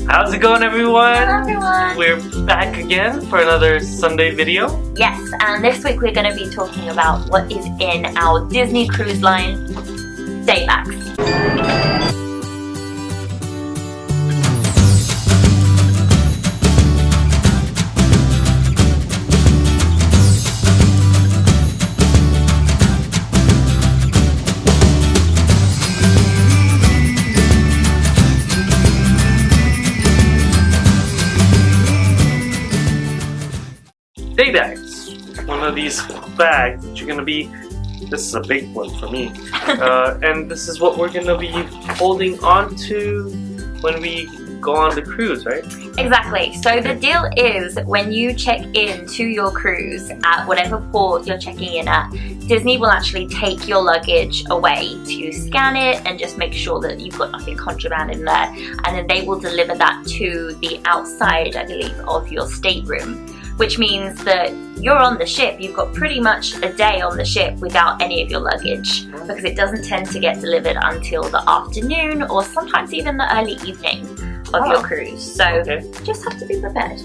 How's it going, everyone? Hello, everyone. We're back again for another Sunday video. Yes, and this week we're going to be talking about what is in our Disney Cruise Line day bags. Day bags. One of these bags that you're gonna be. This is a big one for me, and this is what we're gonna be holding on to when we go on the cruise, right? Exactly. So the deal is when you check in to your cruise at whatever port you're checking in at, Disney will actually take your luggage away to scan it and just make sure that you've got nothing contraband in there, and then they will deliver that to the outside, I believe, of your stateroom. Which means that you're on the ship, you've got pretty much a day on the ship without any of your luggage, because it doesn't tend to get delivered until the afternoon or sometimes even the early evening of your cruise. So just have to be prepared.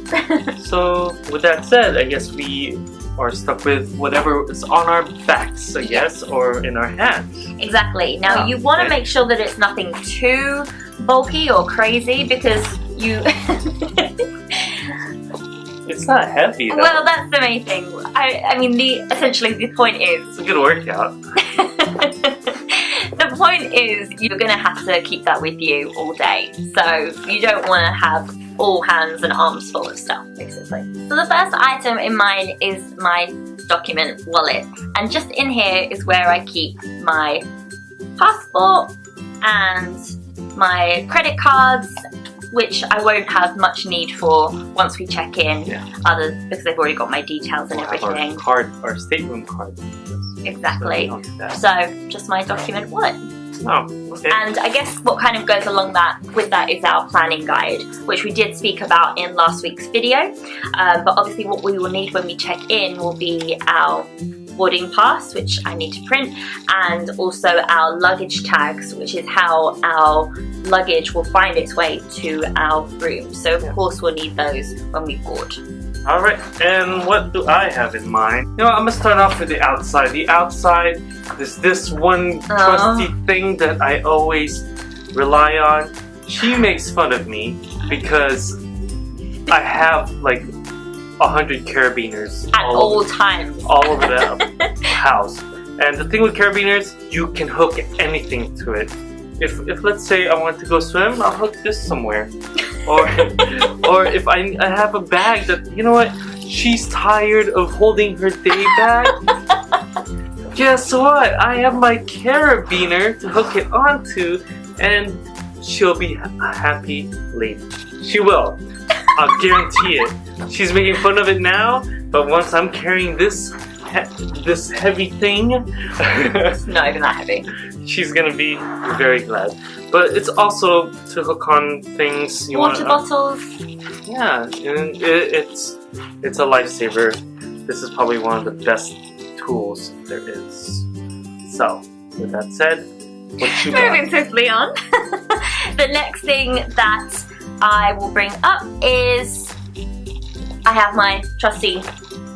So with that said, I guess we are stuck with whatever is on our backs, I guess, or in our hands. Exactly. Now you want to make sure that it's nothing too bulky or crazy, because you... It's not heavy though. Well, that's the main thing. I mean, essentially the point is... It's a good workout. The point is you're going to have to keep that with you all day. So you don't want to have all hands and arms full of stuff, basically. So the first item in mine is my document wallet. And just in here is where I keep my passport and my credit cards, which I won't have much need for once we check in, because they've already got my details and everything. Our stateroom card. Exactly. So just my document wallet. Oh, okay. And I guess what kind of goes along with that is our planning guide, which we did speak about in last week's video. But obviously what we will need when we check in will be our boarding pass, which I need to print, and also our luggage tags, which is how our luggage will find its way to our room. So of course we'll need those when we board. Alright, and what do I have in mind? You know, I'm gonna start off with the outside. The outside is this one trusty thing that I always rely on. She makes fun of me because I have like 100 carabiners at all times, all over the house. And the thing with carabiners, you can hook anything to it. If let's say I want to go swim, I'll hook this somewhere. Or if I have a bag that, you know what, she's tired of holding her day bag. Guess what? I have my carabiner to hook it onto, and she'll be a happy lady. She will. I'll guarantee it. She's making fun of it now, but once I'm carrying this heavy thing, it's not even that heavy. She's gonna be very glad. But it's also to hook on things. Water bottles. Yeah, and it's a lifesaver. This is probably one of the best tools there is. So, with that said, what you got? Moving swiftly on. The next thing that I will bring up is I have my trusty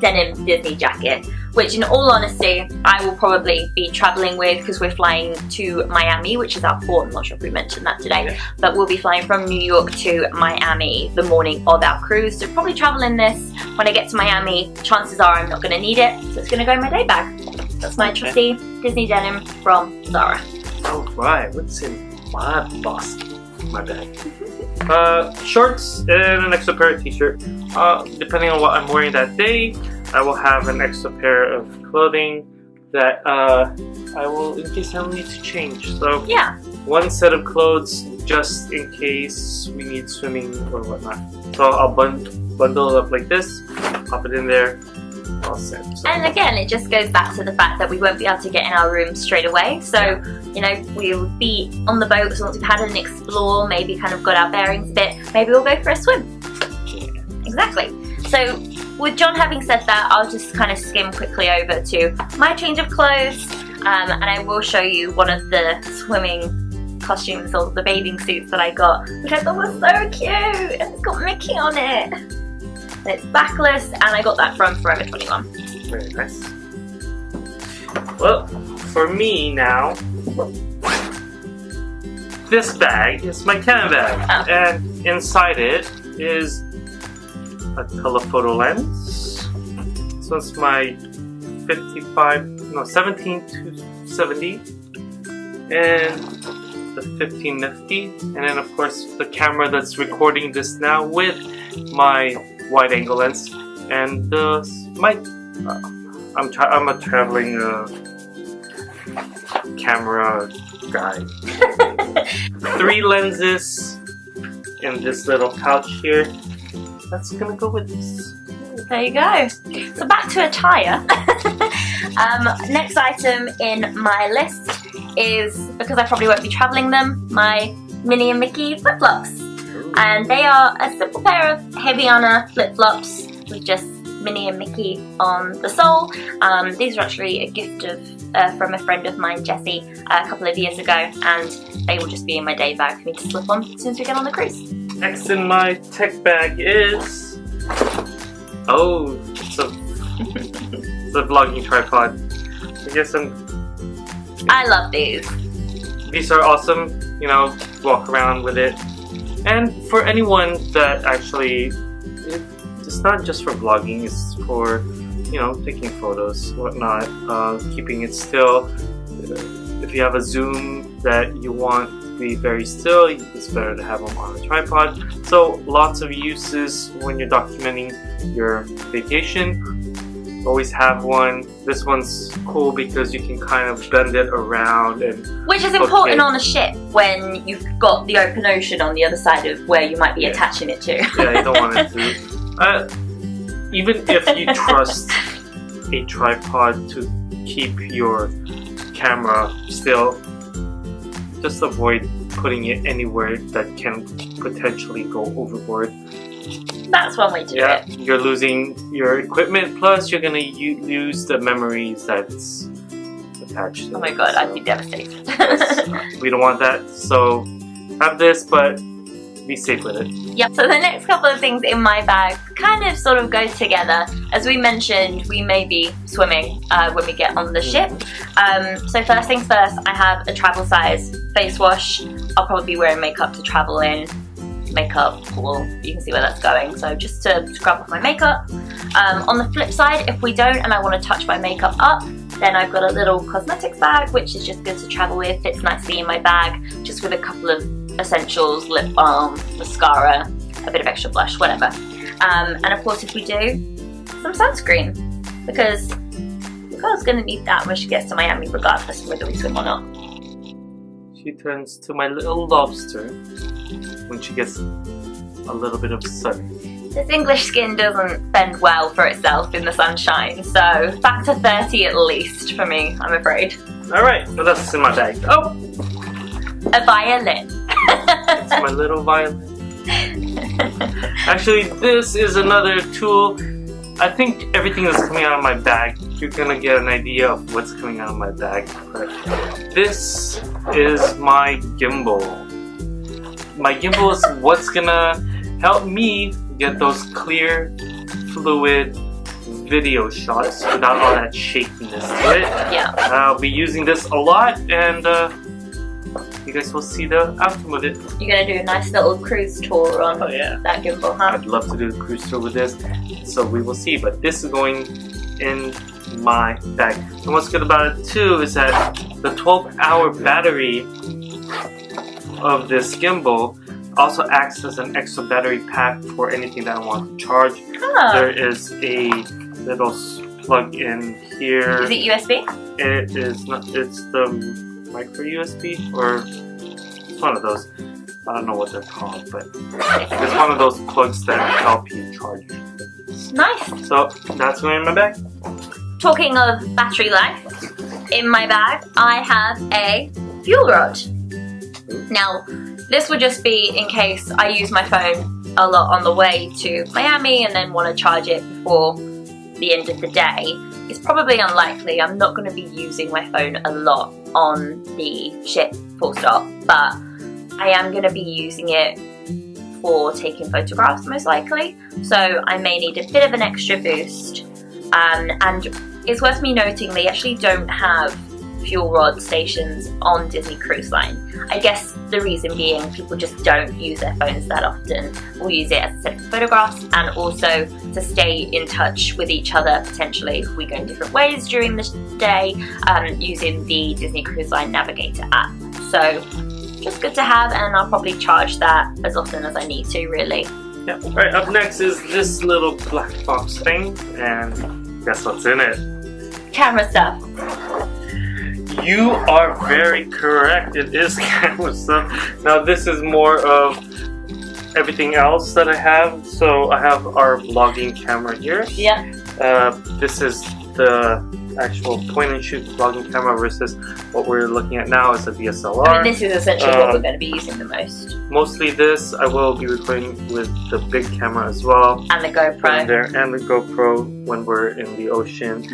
denim Disney jacket, which in all honesty I will probably be traveling with, because we're flying to Miami, which is our port. I'm not sure if we mentioned that today, but we'll be flying from New York to Miami the morning of our cruise, so probably travel in this. When I get to Miami, chances are I'm not going to need it, so it's going to go in my day bag. That's my trusty Disney denim from Zara. Alright, what's in my basket? My bag. Shorts and an extra pair of t-shirt. Depending on what I'm wearing that day, I will have an extra pair of clothing that I will, in case I need to change. So one set of clothes just in case we need swimming or whatnot. So I'll bundle it up like this, pop it in there, all set. So. And again, it just goes back to the fact that we won't be able to get in our room straight away. So, you know, we'll be on the boat, so once we've had an explore, maybe kind of got our bearings a bit, maybe we'll go for a swim. Exactly. So with John having said that, I'll just kind of skim quickly over to my change of clothes, and I will show you one of the swimming costumes or the bathing suits that I got, which I thought was so cute, and it's got Mickey on it. And it's backless, and I got that from Forever 21. Very nice. Well, for me now, this bag is my Canon bag, and inside it is a telephoto lens. So it's my 17 to 70, and the 15 nifty, and then of course the camera that's recording this now with my wide-angle lens, and I'm a traveling camera guy. 3 lenses in this little pouch here. That's gonna go with this. There you go. So back to attire. Next item in my list is, because I probably won't be travelling them, my Minnie and Mickey flip-flops. And they are a simple pair of Heaviana flip-flops with just Minnie and Mickey on the sole. These are actually a gift from a friend of mine, Jessie, a couple of years ago, and they will just be in my day bag for me to slip on as soon as we get on the cruise. Next in my tech bag is... oh, it's a vlogging tripod. I guess I love these. These are awesome, you know, walk around with it. And for anyone that actually, it's not just for vlogging, it's for, you know, taking photos, whatnot, keeping it still. If you have a zoom that you want to be very still, it's better to have them on a tripod. So lots of uses when you're documenting your vacation. Always have one. This one's cool because you can kind of bend it around, and which is important on a ship when you've got the open ocean on the other side of where you might be attaching it to. Yeah, you don't want it to. Even if you trust a tripod to keep your camera still, just avoid putting it anywhere that can potentially go overboard. That's one way to do it. You're losing your equipment, plus you're gonna lose the memories that's attached to Oh my god, I'd be devastated. Yes, we don't want that, so have this, but be safe with it. Yep, so the next couple of things in my bag kind of sort of go together. As we mentioned, we may be swimming when we get on the ship. So first things first, I have a travel size face wash. I'll probably be wearing makeup to travel in. Makeup, well, you can see where that's going, so just to scrub off my makeup. On the flip side, if we don't and I want to touch my makeup up, then I've got a little cosmetics bag, which is just good to travel with, fits nicely in my bag, just with a couple of essentials, lip balm, mascara, a bit of extra blush, whatever. And of course, if we do, some sunscreen, because the girl's going to need that when she gets to Miami, regardless of whether we swim or not. She turns to my little lobster when she gets a little bit of sun. This English skin doesn't bend well for itself in the sunshine, so back to 30 at least for me, I'm afraid. Alright, what else is in my bag? Oh! A violin. It's my little violin. Actually, this is another tool. I think everything that's coming out of my bag, you're gonna get an idea of what's coming out of my bag. But this is my gimbal. My gimbal is what's gonna help me get those clear, fluid video shots without all that shakiness to it. Yeah. I'll be using this a lot, and you guys will see the outcome of it. You're gonna do a nice little cruise tour on that gimbal, huh? I'd love to do a cruise tour with this, so we will see. But this is going in my bag. And what's good about it too is that the 12-hour battery of this gimbal also acts as an extra battery pack for anything that I want to charge. Oh. There is a little plug in here. Is it USB? It is not. It's the micro USB, or it's one of those. I don't know what they're called, but it's one of those plugs that help you charge your things. Nice. So that's going in my bag. Talking of battery life, in my bag I have a fuel rod. Now, this would just be in case I use my phone a lot on the way to Miami and then want to charge it before the end of the day. it's probably unlikely. I'm not going to be using my phone a lot on the ship, full stop, but I am going to be using it for taking photographs most likely, so I may need a bit of an extra boost. And it's worth me noting they actually don't have fuel rod stations on Disney Cruise Line. I guess the reason being people just don't use their phones that often. We'll use it, as I said, for photographs and also to stay in touch with each other potentially if we go in different ways during the day using the Disney Cruise Line Navigator app. So just good to have, and I'll probably charge that as often as I need to, really. Yeah. Alright, up next is this little black box thing, and guess what's in it? Camera stuff. You are very correct, it is camera stuff. Now this is more of everything else that I have. So I have our vlogging camera here. Yeah. This is the actual point and shoot vlogging camera versus what we're looking at now is a DSLR. I mean, this is essentially what we're going to be using the most. Mostly this, I will be recording with the big camera as well. And the GoPro. And the GoPro when we're in the ocean.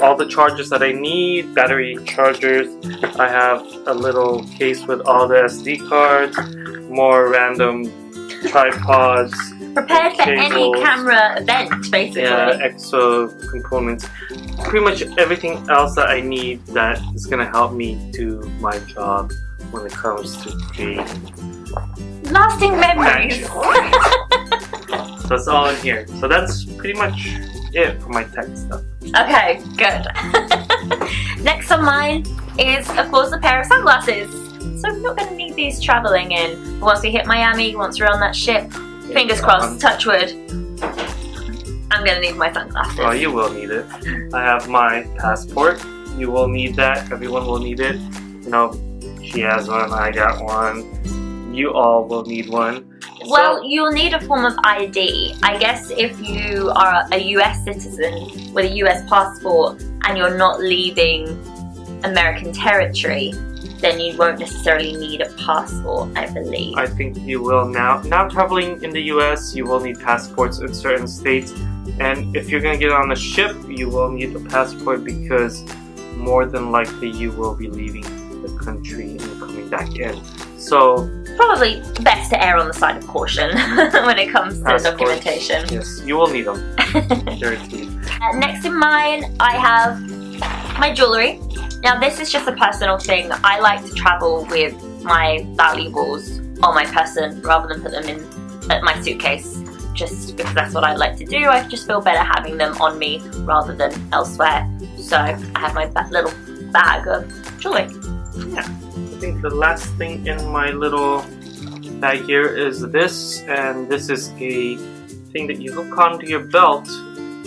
All the chargers that I need, battery chargers. I have a little case with all the SD cards, more random tripods. Prepared for any camera event, basically. Yeah, extra components. Pretty much everything else that I need that is going to help me do my job when it comes to creating lasting memories. So that's all in here. So that's pretty much it for my tech stuff. Okay, good. Next on mine is, of course, a pair of sunglasses. So I'm not going to need these traveling in. Once we hit Miami, once we're on that ship, fingers crossed, touch wood, I'm going to need my sunglasses. Oh, you will need it. I have my passport. You will need that. Everyone will need it. You know, she has one, I got one. You all will need one. Well, you'll need a form of ID. I guess if you are a US citizen with a US passport and you're not leaving American territory, then you won't necessarily need a passport, I believe. I think you will now. Now traveling in the US, you will need passports in certain states. And if you're going to get on a ship, you will need a passport because more than likely you will be leaving the country and coming back in. So probably best to err on the side of caution when it comes to documentation. Yes, you will need them. Guaranteed. Next in mine, I have my jewellery. Now this is just a personal thing. I like to travel with my valuables on my person rather than put them in my suitcase, just because that's what I like to do. I just feel better having them on me rather than elsewhere. So I have my little bag of jewellery. Yeah. I think the last thing in my little bag here is this, and this is a thing that you hook onto your belt.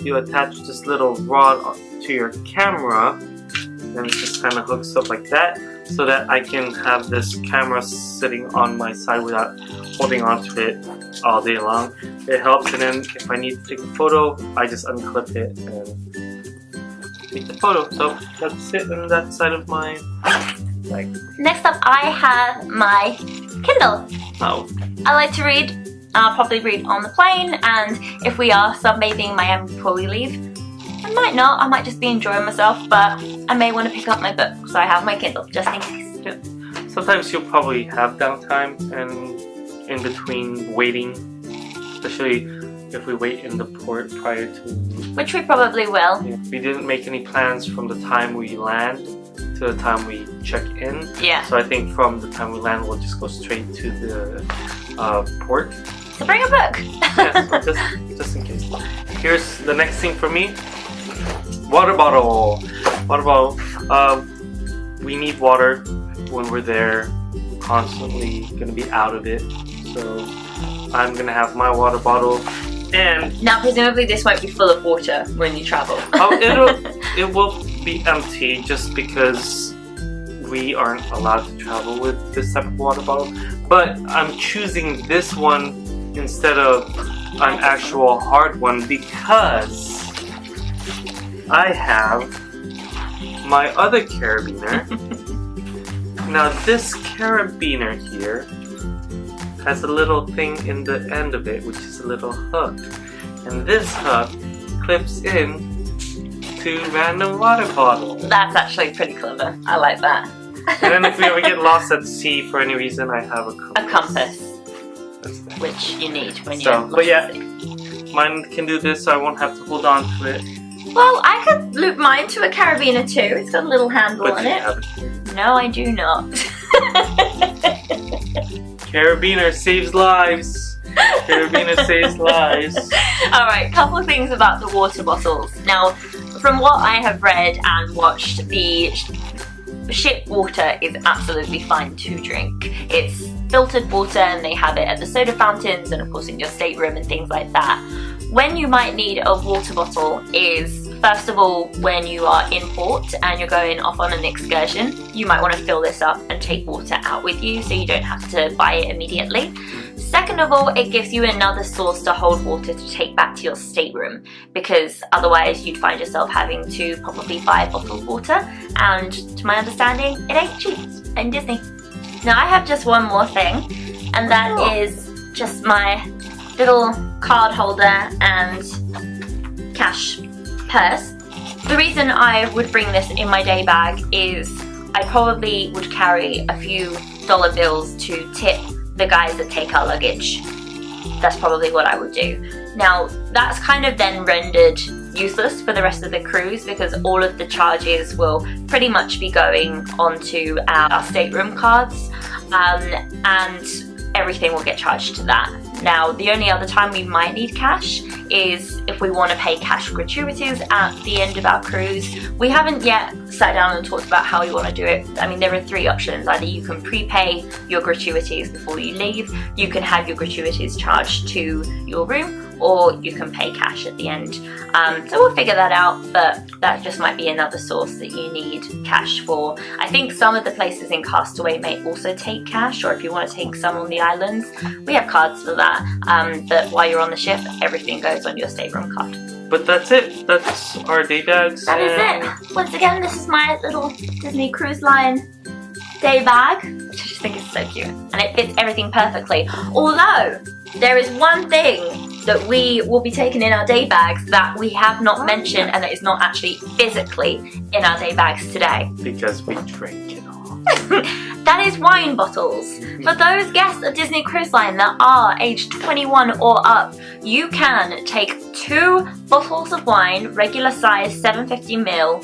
You attach this little rod to your camera, and it just kind of hooks up like that, so that I can have this camera sitting on my side without holding onto it all day long. It helps, and then if I need to take a photo, I just unclip it and take the photo. So that's it on that side of my bag. Next up, I have my Kindle. Oh. I like to read. I'll probably read on the plane, and if we are sunbathing in Miami before we leave, I might not. I might just be enjoying myself, but I may want to pick up my book, so I have my Kindle just in case. Yeah. Sometimes you'll probably have downtime and in between waiting, especially if we wait in the port prior to... Which we probably will. Yeah. We didn't make any plans from the time we land to the time we check in. Yeah. So I think from the time we land, we'll just go straight to the port. So bring a book. Yeah, so just in case. Here's the next thing for me. Water bottle. Water bottle. We need water when we're there. We're constantly gonna be out of it. So I'm gonna have my water bottle. And now presumably this won't be full of water when you travel. It will be empty just because we aren't allowed to travel with this type of water bottle. But I'm choosing this one instead of an actual hard one because I have my other carabiner. Now this carabiner here has a little thing in the end of it, which is a little hook. And this hook clips in 2 random water bottles. That's actually pretty clever. I like that. And then if we ever get lost at sea for any reason, I have a compass. A compass, That's that. which you need when you're lost But yeah, at sea. mine can do this, so I won't have to hold on to it. Well, I could loop mine to a carabiner too. It's got a little handle But on you it. have it. No, I do not. Carabiner saves lives. Carabiner saves lives. Alright, couple of things about the water bottles. Now, from what I have read and watched, the ship water is absolutely fine to drink. It's filtered water and they have it at the soda fountains and of course in your stateroom and things like that. When you might need a water bottle is, first of all, when you are in port and you're going off on an excursion, you might want to fill this up and take water out with you so you don't have to buy it immediately. Second of all, it gives you another source to hold water to take back to your stateroom, because otherwise you'd find yourself having to probably buy bottled water, and to my understanding, it ain't cheap in Disney. Now I have just one more thing, and that is just my little card holder and cash purse. The reason I would bring this in my day bag is I probably would carry a few dollar bills to tip the guys that take our luggage. That's probably what I would do. Now, that's kind of then rendered useless for the rest of the cruise because all of the charges will pretty much be going onto our stateroom cards, and everything will get charged to that. Now, the only other time we might need cash is if we want to pay cash gratuities at the end of our cruise. We haven't yet sat down and talked about how we want to do it. I mean, there are 3 options. Either you can prepay your gratuities before you leave, you can have your gratuities charged to your room, or you can pay cash at the end. So we'll figure that out, but that just might be another source that you need cash for. I think some of the places in Castaway may also take cash, or if you want to take some on the islands, we have cards for that. But while you're on the ship, everything goes on your stateroom card. But that's it. That's our day bags. That is it. Once again, this is my little Disney Cruise Line day bag, which I just think is so cute. And it fits everything perfectly. Although, there is one thing that we will be taking in our day bags that we have not mentioned and that is not actually physically in our day bags today. Because we drank it all. That is wine bottles. For those guests of Disney Cruise Line that are aged 21 or up, you can take 2 bottles of wine, regular size 750ml,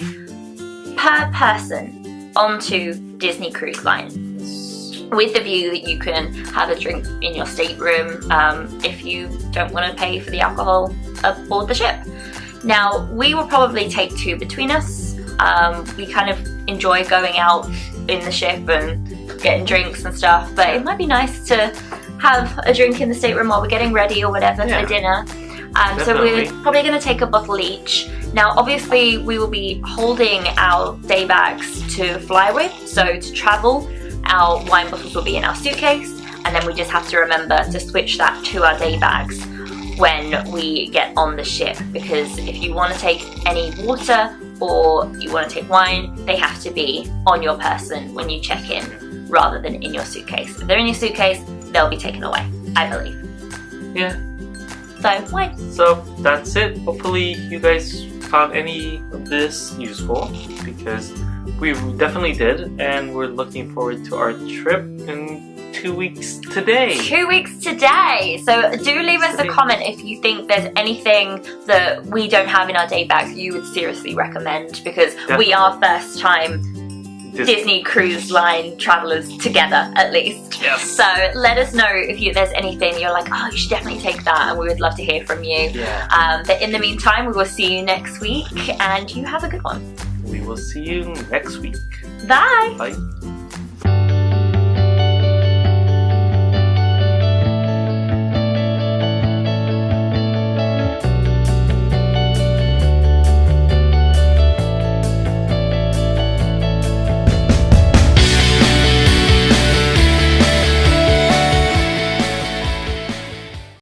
per person onto Disney Cruise Line, with the view that you can have a drink in your stateroom if you don't want to pay for the alcohol aboard the ship. Now, we will probably take 2 between us. We kind of enjoy going out in the ship and getting drinks and stuff, but it might be nice to have a drink in the stateroom while we're getting ready or whatever for dinner. So we're probably going to take a bottle each. Now, obviously, we will be holding our day bags to fly with, so to travel, our wine bottles will be in our suitcase, and then we just have to remember to switch that to our day bags when we get on the ship, because if you want to take any water or you want to take wine, they have to be on your person when you check in rather than in your suitcase. If they're in your suitcase, they'll be taken away, I believe. Yeah. So, wine. So that's it. Hopefully you guys found any of this useful, because we definitely did, and we're looking forward to our trip in 2 weeks today. 2 weeks today. So do leave us a comment if you think there's anything that we don't have in our day bags you would seriously recommend, because we are first time Disney Cruise Line travelers together, at least. Yes. So let us know if there's anything you're like, oh, you should definitely take that, and we would love to hear from you. Yeah. But in the meantime, we will see you next week, and you have a good one. We will see you next week. Bye. Bye.